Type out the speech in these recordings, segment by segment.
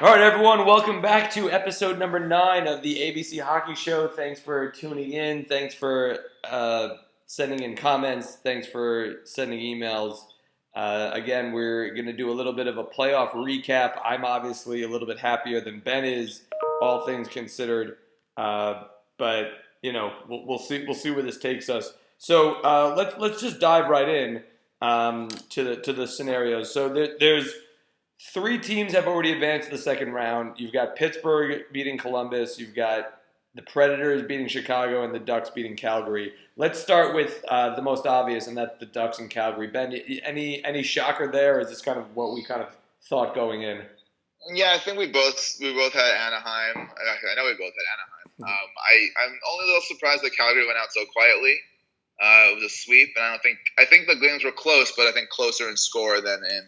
All right, everyone, welcome back to episode number 9 of the ABC Hockey Show. Thanks for tuning in. Thanks for sending in comments. Thanks for sending emails. Again, we're going to do a little bit of a playoff recap. I'm obviously a little bit happier than Ben is, all things considered. But we'll see. We'll see where this takes us. So let's just dive right in to the scenarios. So there's 3 teams have already advanced to the second round. You've got Pittsburgh beating Columbus. You've got the Predators beating Chicago and the Ducks beating Calgary. Let's start with the most obvious, and that's the Ducks and Calgary. Ben, any shocker there? Or is this kind of what we kind of thought going in? Yeah, I think we both had Anaheim. I know we both had Anaheim. I'm only a little surprised that Calgary went out so quietly. It was a sweep, and I think the games were close, but I think closer in score than in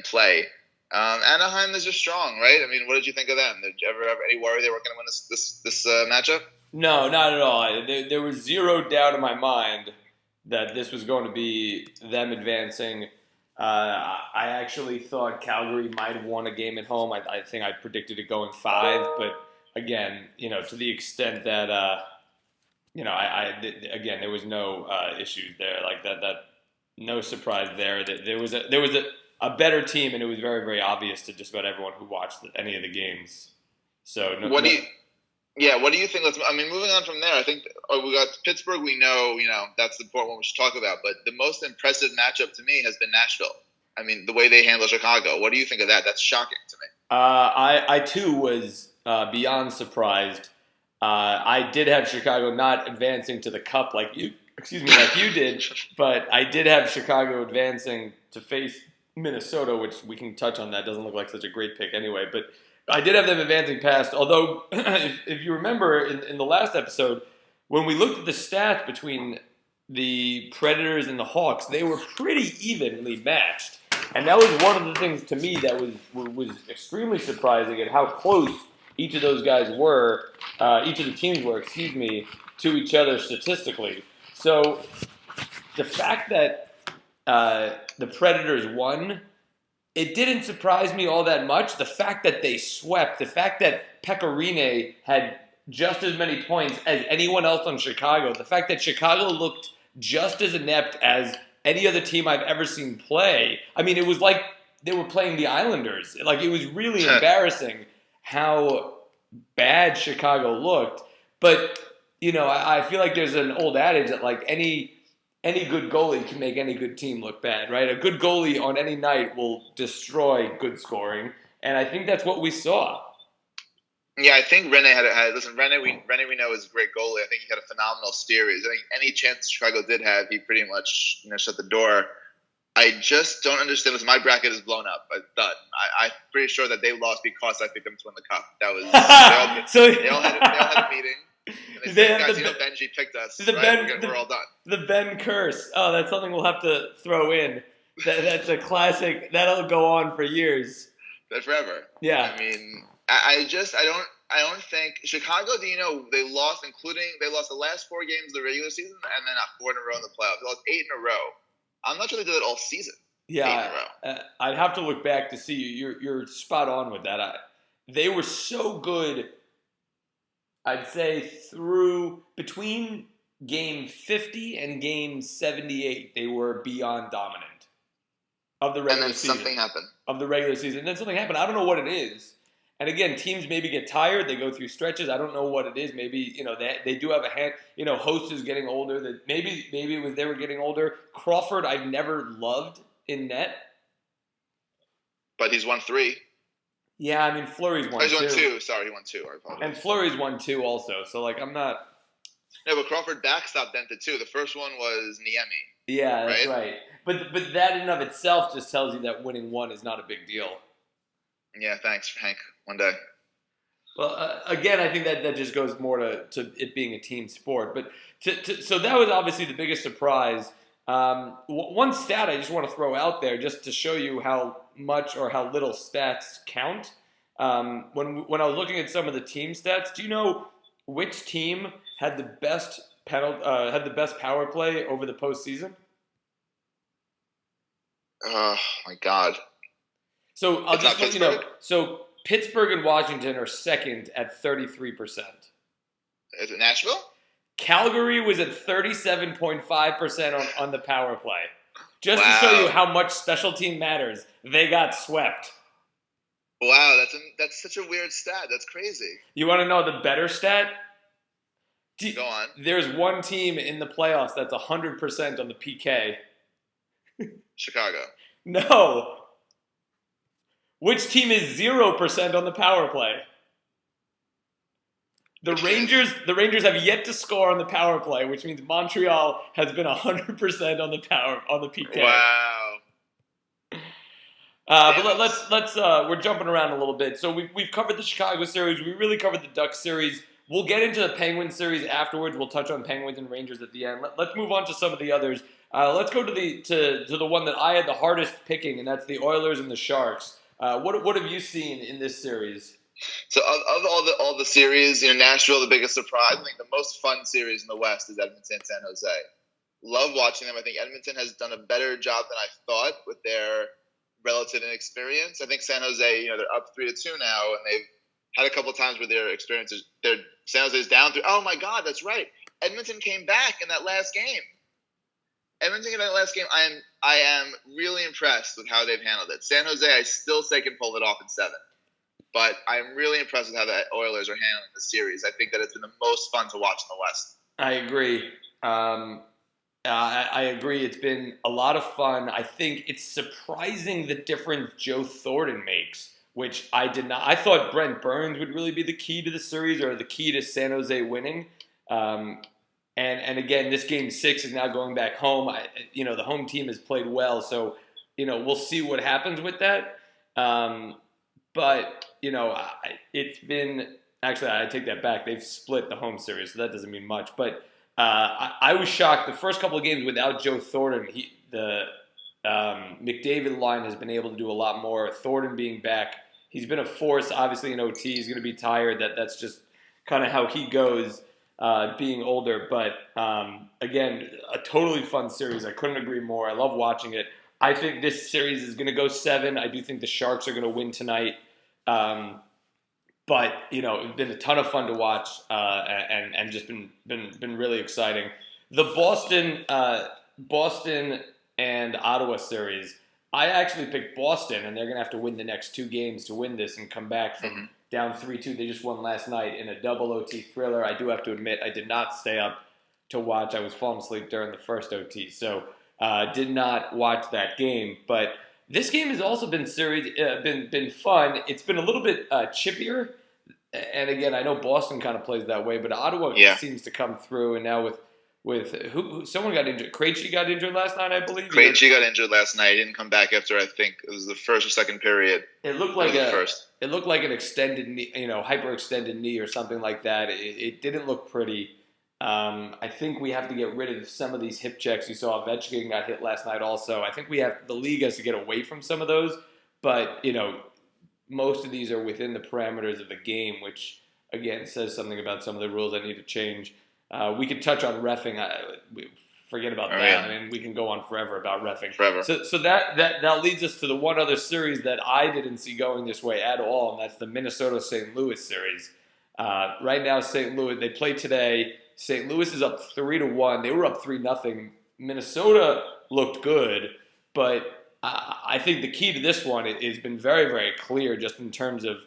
play. Anaheim is just strong, right? I mean, what did you think of them? Did you ever have any worry they were going to win this matchup? No, not at all. There was zero doubt in my mind that this was going to be them advancing. I actually thought Calgary might have won a game at home. I think I predicted it going 5, but again, to the extent that again, there was no issues there like that. No surprise there. There was a better team, and it was very, very obvious to just about everyone who watched any of the games. So, what do you think? Moving on from there, I think we got Pittsburgh. We know, that's the important one we should talk about. But the most impressive matchup to me has been Nashville. I mean, the way they handle Chicago. What do you think of that? That's shocking to me. I too was beyond surprised. I did have Chicago not advancing to the Cup like you did, but I did have Chicago advancing to face Minnesota, which we can touch on. That doesn't look like such a great pick anyway, but I did have them advancing past. Although, if you remember in the last episode, when we looked at the stats between the Predators and the Hawks, they were pretty evenly matched, and that was one of the things to me that was extremely surprising at how close each of those guys were, each of the teams were, to each other statistically. So the fact that the Predators won, it didn't surprise me all that much. The fact that they swept, the fact that Pekka Rinne had just as many points as anyone else on Chicago, the fact that Chicago looked just as inept as any other team I've ever seen play. I mean, it was like they were playing the Islanders. Like, it was really embarrassing how bad Chicago looked. But, I feel like there's an old adage that, like, any good goalie can make any good team look bad, right? A good goalie on any night will destroy good scoring, and I think that's what we saw. Yeah, I think Rinne Rinne we know is a great goalie. I think he had a phenomenal series. I think any chance Chicago did have, he pretty much shut the door. I just don't understand this. My bracket is blown up. I'm pretty sure that they lost because I picked them to win the cup. That was they all had a meeting. And they said, guys, Benji picked us. We're all done. The Ben curse. Oh, that's something we'll have to throw in. That's a classic. That'll go on for years. Forever. Yeah. I mean, I don't think Chicago. They lost the last 4 games of the regular season and then 4 in a row in the playoffs. They lost 8 in a row. I'm not sure they did it all season. Yeah, I'd have to look back to see you. You're spot on with that. They were so good. I'd say between game 50 and game 78, they were beyond dominant of the regular season. And then something happened. Of the regular season. And then something happened. I don't know what it is. And again, teams maybe get tired. They go through stretches. I don't know what it is. Maybe, they do have a hand. Host is getting older. That maybe it was they were getting older. Crawford, I've never loved in net. But he's won 3. Yeah, I mean, Fleury's won 2. He's won 2. Sorry, he won 2. I apologize. And Fleury's won 2 also. So, I'm not... No, but Crawford backstopped them to 2. The first one was Niemi. Yeah, that's right. But that in and of itself just tells you that winning 1 is not a big deal. Yeah, thanks, Hank. One day. Well, again, I think that just goes more to it being a team sport. But so that was obviously the biggest surprise. One stat I just want to throw out there just to show you how much or how little stats count. When I was looking at some of the team stats, do you know which team had the best power play over the postseason? Oh my God! So I'll It's just not let you know. Pittsburgh? So Pittsburgh and Washington are second at 33%. Is it Nashville? Calgary was at 37.5% on the power play. Just to show you Wow. how much special team matters, they got swept. Wow, that's such a weird stat. That's crazy. You want to know the better stat? Go on. There's one team in the playoffs that's 100% on the PK. Chicago. No. Which team is 0% on the power play? The Rangers have yet to score on the power play, which means Montreal has been 100% on the PK. Wow. But let's we're jumping around a little bit. So we've covered the Chicago series. We really covered the Ducks series. We'll get into the Penguins series afterwards. We'll touch on Penguins and Rangers at the end. Let's move on to some of the others. Let's go to the one that I had the hardest picking, and that's the Oilers and the Sharks. What have you seen in this series? So of all the series, Nashville, the biggest surprise. I think the most fun series in the West is Edmonton and San Jose. Love watching them. I think Edmonton has done a better job than I thought with their relative inexperience. I think San Jose, they're up 3-2 now, and they've had a couple of times where their experiences, San Jose's down 3. Oh my God, that's right. Edmonton came back in that last game. I am really impressed with how they've handled it. San Jose, I still say can pull it off in 7. But I'm really impressed with how the Oilers are handling the series. I think that it's been the most fun to watch in the West. I agree. I agree. It's been a lot of fun. I think it's surprising the difference Joe Thornton makes, which I did not. I thought Brent Burns would really be the key to the series or the key to San Jose winning. And again, this game 6 is now going back home. The home team has played well, so we'll see what happens with that. But it's been actually, I take that back. They've split the home series, so that doesn't mean much. But I was shocked. The first couple of games without Joe Thornton, the McDavid line has been able to do a lot more. Thornton being back, he's been a force. Obviously in OT, he's going to be tired. That's just kind of how he goes, being older. But again, a totally fun series. I couldn't agree more. I love watching it. I think this series is going to go 7. I do think the Sharks are going to win tonight. But it's been a ton of fun to watch, and just been really exciting. The Boston and Ottawa series, I actually picked Boston, and they're going to have to win the next 2 games to win this and come back from down 3-2. They just won last night in a double OT thriller. I do have to admit, I did not stay up to watch. I was falling asleep during the first OT, so did not watch that game. But this game has also been been fun. It's been a little bit chippier, and again, I know Boston kind of plays that way, but Ottawa seems to come through. And now with who someone got injured. Krejci got injured last night, I believe. Krejci got injured last night. He didn't come back after, I think it was the first or second period. It looked like It looked like an extended knee, hyperextended knee or something like that. It didn't look pretty. I think we have to get rid of some of these hip checks. You saw Ovechkin got hit last night also. I think the league has to get away from some of those, but most of these are within the parameters of the game, which again says something about some of the rules that need to change. We could touch on reffing. Forget about that. Yeah. I mean, we can go on forever about reffing. Forever. So that leads us to the one other series that I didn't see going this way at all, and that's the Minnesota-St. Louis series. Right now, St. Louis, they play today. St. Louis is up 3-1. They were up 3-0. Minnesota looked good, but I think the key to this one has been very, very clear just in terms of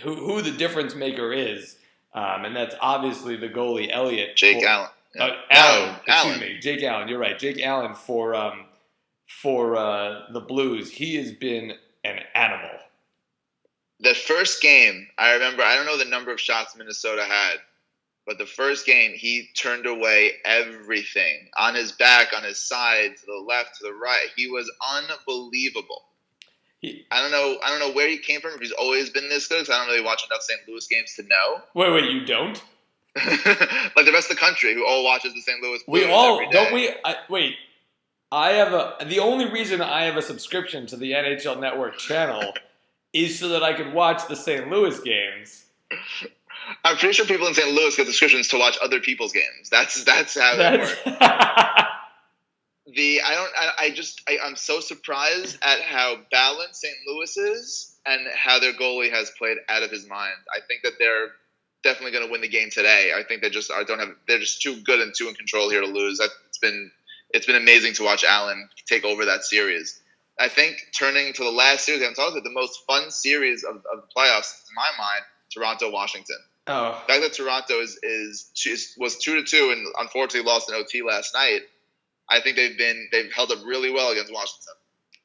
who the difference maker is, and that's obviously the goalie, Elliott. Jake Allen. Excuse me. Jake Allen, you're right. Jake Allen for the Blues. He has been an animal. The first game, I remember, I don't know the number of shots Minnesota had, but the first game, he turned away everything. On his back, on his side, to the left, to the right. He was unbelievable. I don't know where he came from, if he's always been this good, because I don't really watch enough St. Louis games to know. Wait, you don't? Like the rest of the country who all watches the St. Louis Blues we all every day. Don't we? Wait, I have the only reason I have a subscription to the NHL Network channel is so that I can watch the St. Louis games. I'm pretty sure people in St. Louis get subscriptions to watch other people's games. That's how it works. I'm so surprised at how balanced St. Louis is and how their goalie has played out of his mind. I think that they're definitely going to win the game today. I think they're just too good and too in control here to lose. It's been amazing to watch Allen take over that series. I think turning to the last series, I'm talking about the most fun series of the playoffs, in my mind, Toronto-Washington. Oh. The fact that Toronto was 2-2 and unfortunately lost in OT last night, I think they've held up really well against Washington.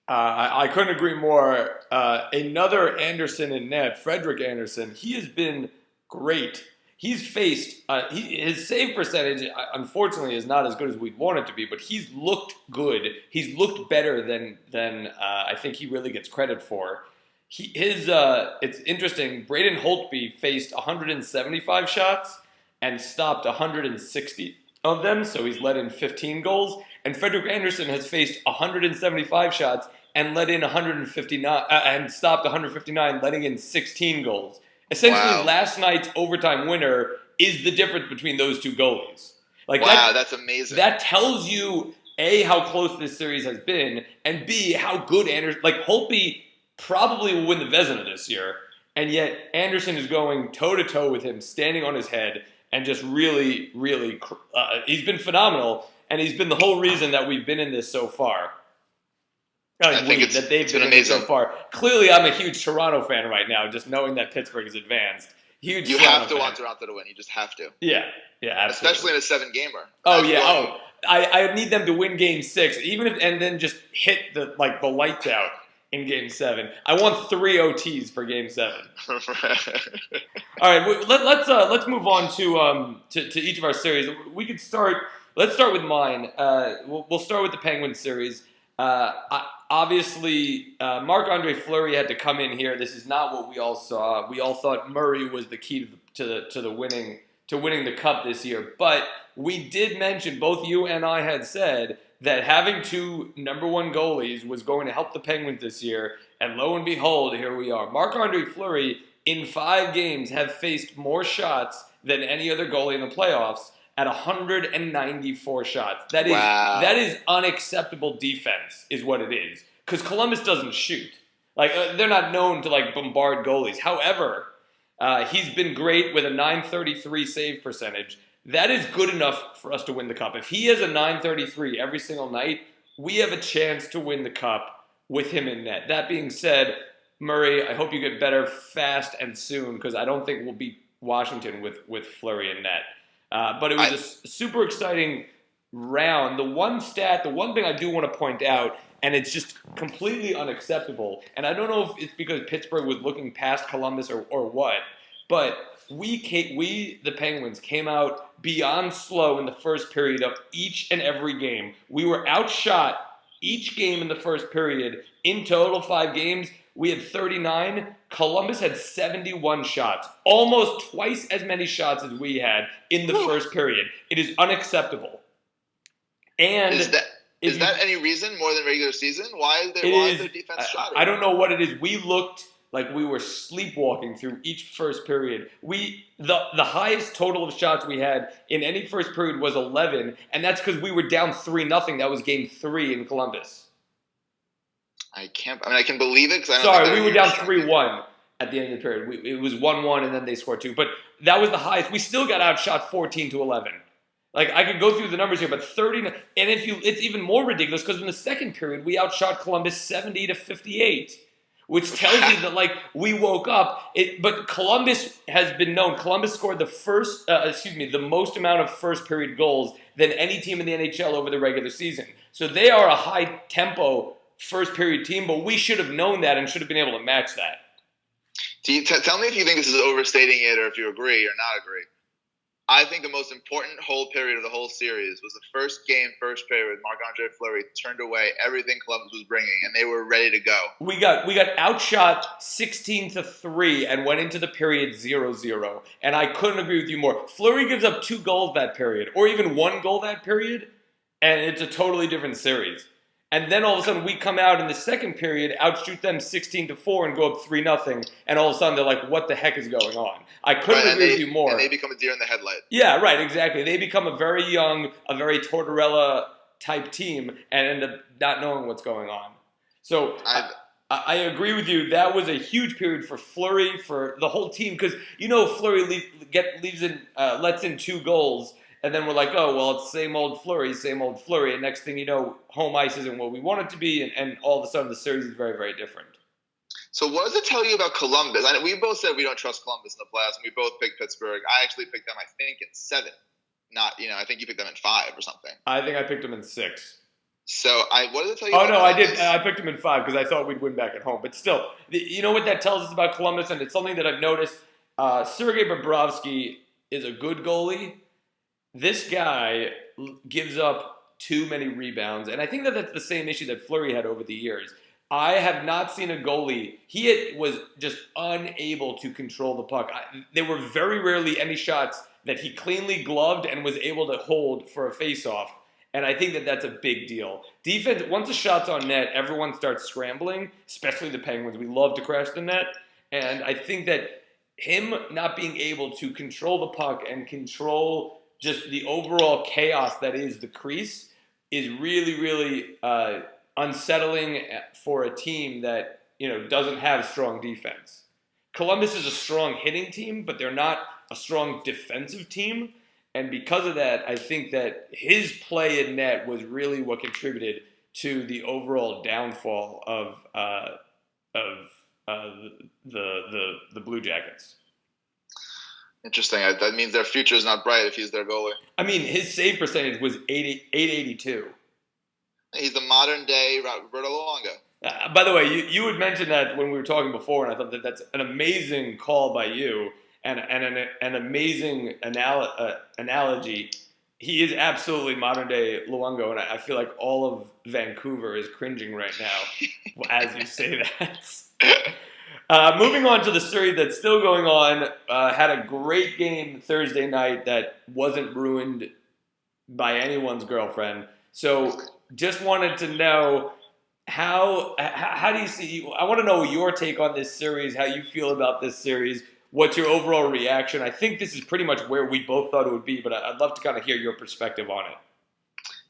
I couldn't agree more. Another Anderson in net, Frederik Andersen, he has been great. He's faced his save percentage, unfortunately, is not as good as we'd want it to be, but he's looked good. He's looked better than I think he really gets credit for. It's interesting. Braden Holtby faced 175 shots and stopped 160 of them, so he's let in 15 goals. And Frederik Andersen has faced 175 shots and let in 159 and stopped 159, letting in 16 goals. Essentially, Last night's overtime winner is the difference between those two goalies. That's amazing. That tells you A, how close this series has been, and B, how good Andersen. Holtby probably will win the Vezina this year, and yet Andersen is going toe-to-toe with him, standing on his head, and just really, really, he's been phenomenal, and he's been the whole reason that we've been in this so far. I think that they've been in this so far. Clearly, I'm a huge Toronto fan right now, just knowing that Pittsburgh is advanced. Huge. You have to want Toronto to win. You just have to. Yeah, absolutely. Especially in a 7-gamer. I need them to win Game 6, and then just hit the lights out in Game 7. I want 3 OTs for Game 7. All right, let's move on to each of our series. We could start. Let's start with mine. We'll start with the Penguins series. Obviously, Marc-Andre Fleury had to come in here. This is not what we all saw. We all thought Murray was the key to winning the cup this year. But we did mention, both you and I had said, that having 2 number 1 goalies was going to help the Penguins this year. And lo and behold, here we are. Marc-Andre Fleury, in 5 games, have faced more shots than any other goalie in the playoffs, at 194 shots. That is unacceptable defense, is what it is. Because Columbus doesn't shoot. They're not known to bombard goalies. However, he's been great with a .933 save percentage. That is good enough for us to win the cup. If he has a .933 every single night, we have a chance to win the cup with him in net. That being said, Murray, I hope you get better fast and soon, because I don't think we'll beat Washington with Fleury in net. But it was a super exciting round. The one thing I do want to point out, and it's just completely unacceptable, and I don't know if it's because Pittsburgh was looking past Columbus or what, but we, the Penguins, came out beyond slow in the first period of each and every game. We were outshot each game in the first period. In total, 5 games, we had 39. Columbus had 71 shots, almost twice as many shots as we had in the first period. It is unacceptable. And is that any reason more than regular season? Why is their defense shot? I don't know what it is. We looked like we were sleepwalking through each first period. The highest total of shots we had in any first period was 11, and that's because we were down 3-0. That was Game 3 in Columbus. I can believe it. We were down 3-1 at the end of the period. It was 1-1, and then they scored 2. But that was the highest. We still got outshot 14-11. I could go through the numbers here, but 30. And it's even more ridiculous because in the second period we outshot Columbus 70-58, which tells you that we woke up. But Columbus has been known. Columbus scored the most amount of first period goals than any team in the NHL over the regular season. So they are a high tempo first period team, but we should have known that and should have been able to match that. Tell me if you think this is overstating it or if you agree or not agree. I think the most important whole period of the whole series was the first period with Marc-Andre Fleury turned away everything Columbus was bringing, and they were ready to go. We got outshot 16-3 and went into the period 0-0, and I couldn't agree with you more. Fleury gives up 2 goals that period, or even 1 goal that period, and it's a totally different series. And then all of a sudden we come out in the second period, outshoot them 16-4 and go up 3-0. And all of a sudden they're like, what the heck is going on? I couldn't agree with you more. And they become a deer in the headlight. Yeah, right, exactly. They become a very young, a very Tortorella type team and end up not knowing what's going on. So I agree with you. That was a huge period for Fleury, for the whole team, because Fleury lets in 2 goals, and then we're like, oh well, it's same old Fleury, and next thing you know, home ice isn't what we want it to be, and all of a sudden the series is very, very different. So what does it tell you about Columbus? We both said we don't trust Columbus in the playoffs, and we both picked Pittsburgh. I actually picked them, I think, in 7. Not, I think you picked them in 5 or something. I think I picked them in 6. So what does it tell you? Oh no, I did. I picked them in 5 because I thought we'd win back at home. But still, you know what that tells us about Columbus, and it's something that I've noticed. Sergei Bobrovsky is a good goalie. This guy gives up too many rebounds, and I think that that's the same issue that Fleury had over the years. I have not seen a goalie. He was just unable to control the puck. There were very rarely any shots that he cleanly gloved and was able to hold for a face-off. And I think that that's a big deal. Defense, once the shot's on net, everyone starts scrambling, especially the Penguins. We love to crash the net. And I think that him not being able to control the puck and control just the overall chaos that is the crease is really, really unsettling for a team that doesn't have strong defense. Columbus is a strong hitting team, but they're not a strong defensive team. And because of that, I think that his play in net was really what contributed to the overall downfall of the Blue Jackets. Interesting. That means their future is not bright if he's their goalie. I mean, his save percentage was 882. He's the modern day Roberto Luongo. By the way, you had mentioned that when we were talking before, and I thought that that's an amazing call by you. And an amazing analogy. He is absolutely modern day Luongo, and I feel like all of Vancouver is cringing right now as you say that. Moving on to the series that's still going on, had a great game Thursday night that wasn't ruined by anyone's girlfriend. So just wanted to know how do you see? I want to know your take on this series, how you feel about this series. What's your overall reaction? I think this is pretty much where we both thought it would be, but I'd love to kind of hear your perspective on it.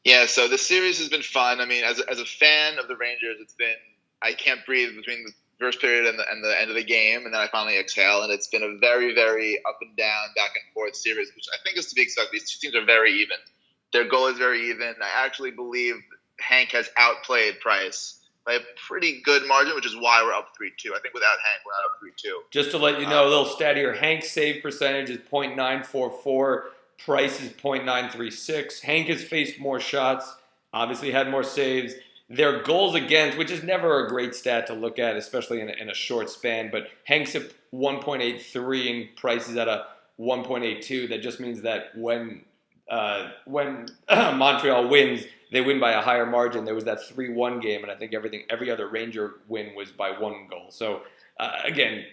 Yeah, so the series has been fun. I mean, as a fan of the Rangers, it's been I can't breathe between the first period and the end of the game, and then I finally exhale, and it's been a very, very up and down, back and forth series, which I think is to be expected. These 2 teams are very even. Their goal is very even. I actually believe Hank has outplayed Price by a pretty good margin, which is why we're up 3-2. I think without Hank, we're not up 3-2. Just to let you know, a little stat here. Hank's save percentage is .944. Price is .936. Hank has faced more shots, obviously had more saves. Their goals against, which is never a great stat to look at, especially in a short span, but Hank's at 1.83 and Price is at a 1.82. That just means that when Montreal wins, they win by a higher margin. There was that 3-1 game, and I think every other Ranger win was by 1 goal. So again,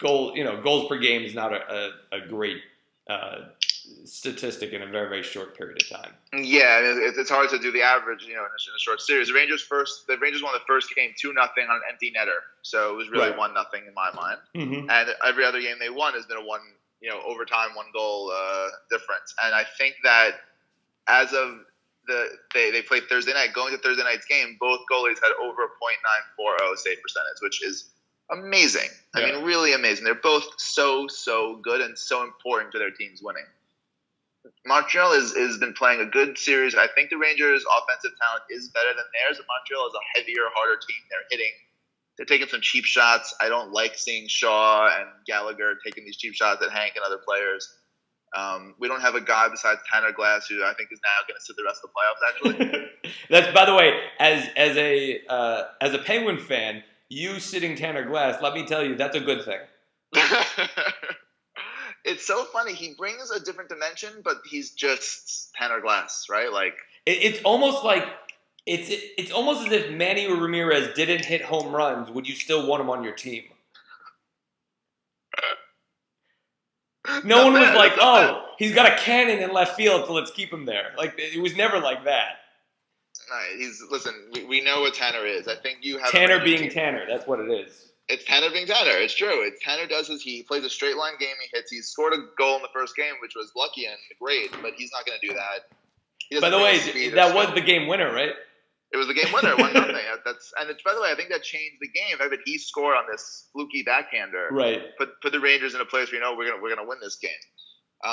goals per game is not a great statistic in a very, very short period of time. Yeah, it's hard to do the average, in a short series. The Rangers won the first game 2-0 on an empty netter, so it was really 1-0 in my mind. Mm-hmm. And every other game they won has been a overtime 1 goal difference. And I think that as of they played Thursday night. Going to Thursday night's game, both goalies had over a .940 save percentage, which is amazing. I mean, really amazing. They're both so good and so important to their teams winning. Montreal has been playing a good series. I think the Rangers' offensive talent is better than theirs. Montreal is a heavier, harder team. They're taking some cheap shots. I don't like seeing Shaw and Gallagher taking these cheap shots at Hank and other players. We don't have a guy besides Tanner Glass, who I think is now going to sit the rest of the playoffs. Actually, that's, by the way, as a Penguin fan, you sitting Tanner Glass. Let me tell you, that's a good thing. It's so funny. He brings a different dimension, but he's just Tanner Glass, right? Like it's almost like it's almost as if Manny Ramirez didn't hit home runs. Would you still want him on your team? No one was like, "Oh, he's got a cannon in left field, so let's keep him there." Like it was never like that. Listen. We know what Tanner is. I think you have Tanner being Tanner. That's what it is. It's Tanner being Tanner. It's true. Tanner does he plays a straight line game. He scored a goal in the first game, which was lucky and great, but he's not going to do that. he By doesn't the bring way, speed or that was skill. the game winner, right? It was the game winner, 1-0. By the way, I think that changed the game. The fact that he scored on this fluky backhander, Right. put the Rangers in a place where we're gonna win this game.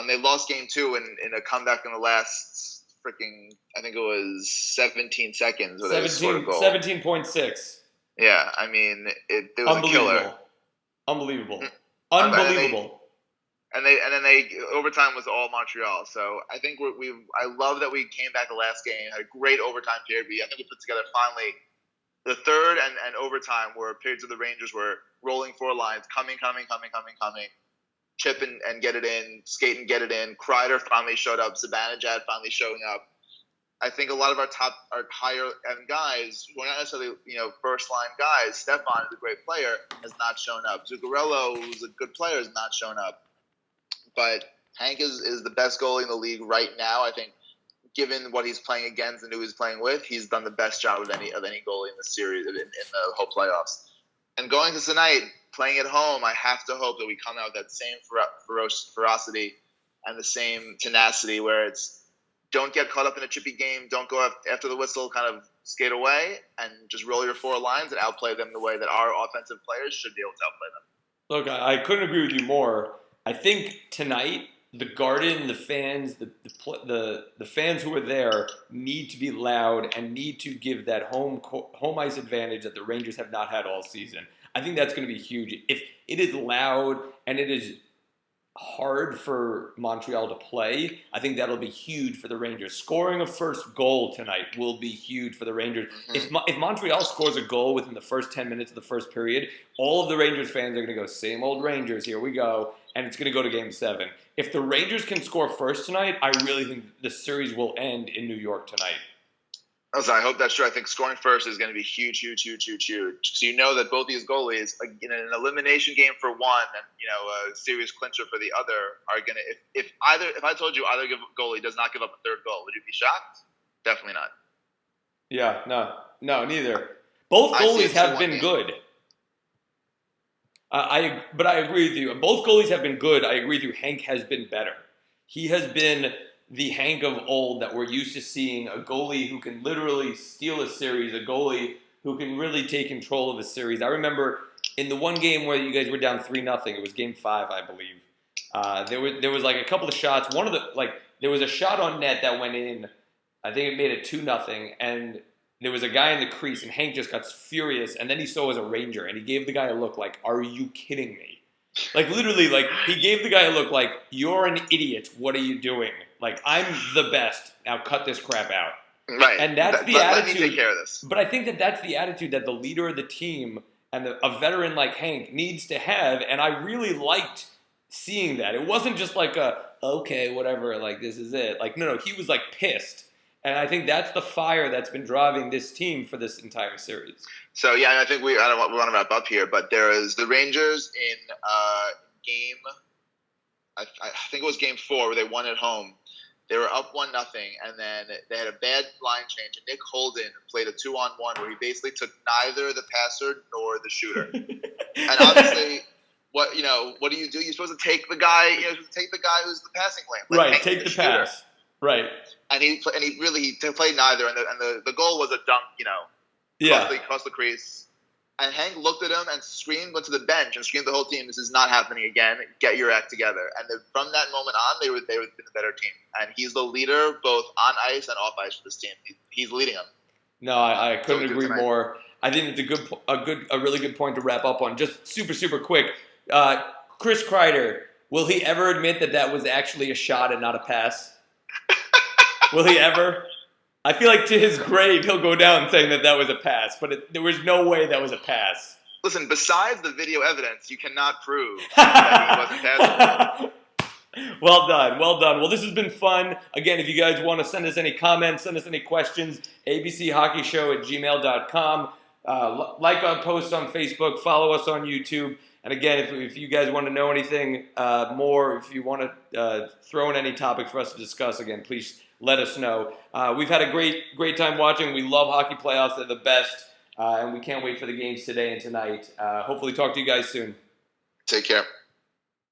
They lost game 2 in a comeback in the last freaking, I think it was 17 seconds where they scored a goal. 17.6. Yeah, I mean, it was a killer. Unbelievable. And then overtime was all Montreal. So I think I love that we came back the last game, had a great overtime period. I think we put together finally the third and overtime were periods of the Rangers were rolling 4 lines, coming, chip and get it in, skate and get it in. Kreider finally showed up. Zibanejad finally showing up. I think a lot of our higher end guys who are not necessarily first line guys. Stefan is a great player, has not shown up. Zuccarello, who's a good player, has not shown up. But Hank is the best goalie in the league right now. I think, given what he's playing against and who he's playing with, he's done the best job of any goalie in this series in the whole playoffs. And going to tonight, playing at home, I have to hope that we come out with that same ferocity and the same tenacity, where it's don't get caught up in a chippy game, don't go after the whistle, kind of skate away, and just roll your 4 lines and outplay them the way that our offensive players should be able to outplay them. Look, I couldn't agree with you more. I think tonight the Garden, the fans, the fans who are there need to be loud and need to give that home ice advantage that the Rangers have not had all season. I think that's going to be huge. If it is loud and it is hard for Montreal to play, I think that'll be huge for the Rangers. Scoring a first goal tonight will be huge for the Rangers. Mm-hmm. If Montreal scores a goal within the first 10 minutes of the first period, all of the Rangers fans are going to go, same old Rangers, here we go, and it's going to go to Game 7. If the Rangers can score first tonight, I really think the series will end in New York tonight. Also, I hope that's true. I think scoring first is going to be huge. So you know that both these goalies, in an elimination game for one and a series clincher for the other, are going to. If I told you either goalie does not give up a third goal, would you be shocked? Definitely not. Yeah, no, neither. Both goalies have been good. But I agree with you. Both goalies have been good. I agree with you. Hank has been better. He has been the Hank of old that we're used to seeing, a goalie who can literally steal a series, a goalie who can really take control of a series. I remember in the one game where you guys were down 3-0, it was Game 5, I believe. There was like a couple of shots. There was a shot on net that went in. I think it made it 2-0, and there was a guy in the crease, and Hank just got furious, and then he saw as a Ranger, and he gave the guy a look like, are you kidding me? Like, literally, like, he gave the guy a look like, you're an idiot, what are you doing? Like, I'm the best, now cut this crap out. Right. And that's the attitude. Let me take care of this. But I think that's the attitude that the leader of the team and a veteran like Hank needs to have, and I really liked seeing that. It wasn't just like okay, whatever, like, this is it. Like, no, he was, like, pissed. And I think that's the fire that's been driving this team for this entire series. So, yeah, I think we want to wrap up here, but there is the Rangers in game, I think it was Game 4 where they won at home. They were up 1-0, and then they had a bad line change, and Nick Holden played a 2-on-1 where he basically took neither the passer nor the shooter. And obviously, what do? You're supposed to take the guy, who's the passing lane. Like, right, take the pass. Right. And he played neither, and the goal was a dunk, across the crease. And Hank looked at him and went to the bench and screamed to the whole team, this is not happening again. Get your act together. And from that moment on, they were the better team. And he's the leader both on ice and off ice for this team. He's leading them. No, I couldn't agree more. I think it's a really good point to wrap up on. Just super, super quick. Chris Kreider, will he ever admit that was actually a shot and not a pass? Will he ever? I feel like to his grave, he'll go down saying that was a pass, but there was no way that was a pass. Listen, besides the video evidence, you cannot prove that he wasn't passing. Well done. Well, this has been fun. Again, if you guys want to send us any comments, send us any questions, abchockeyshow@gmail.com. Like our post on Facebook, follow us on YouTube. And again, if you guys want to know anything more, if you want to throw in any topics for us to discuss, again, please let us know. We've had a great time watching. We love hockey playoffs. They're the best. And we can't wait for the games today and tonight. Hopefully talk to you guys soon. Take care.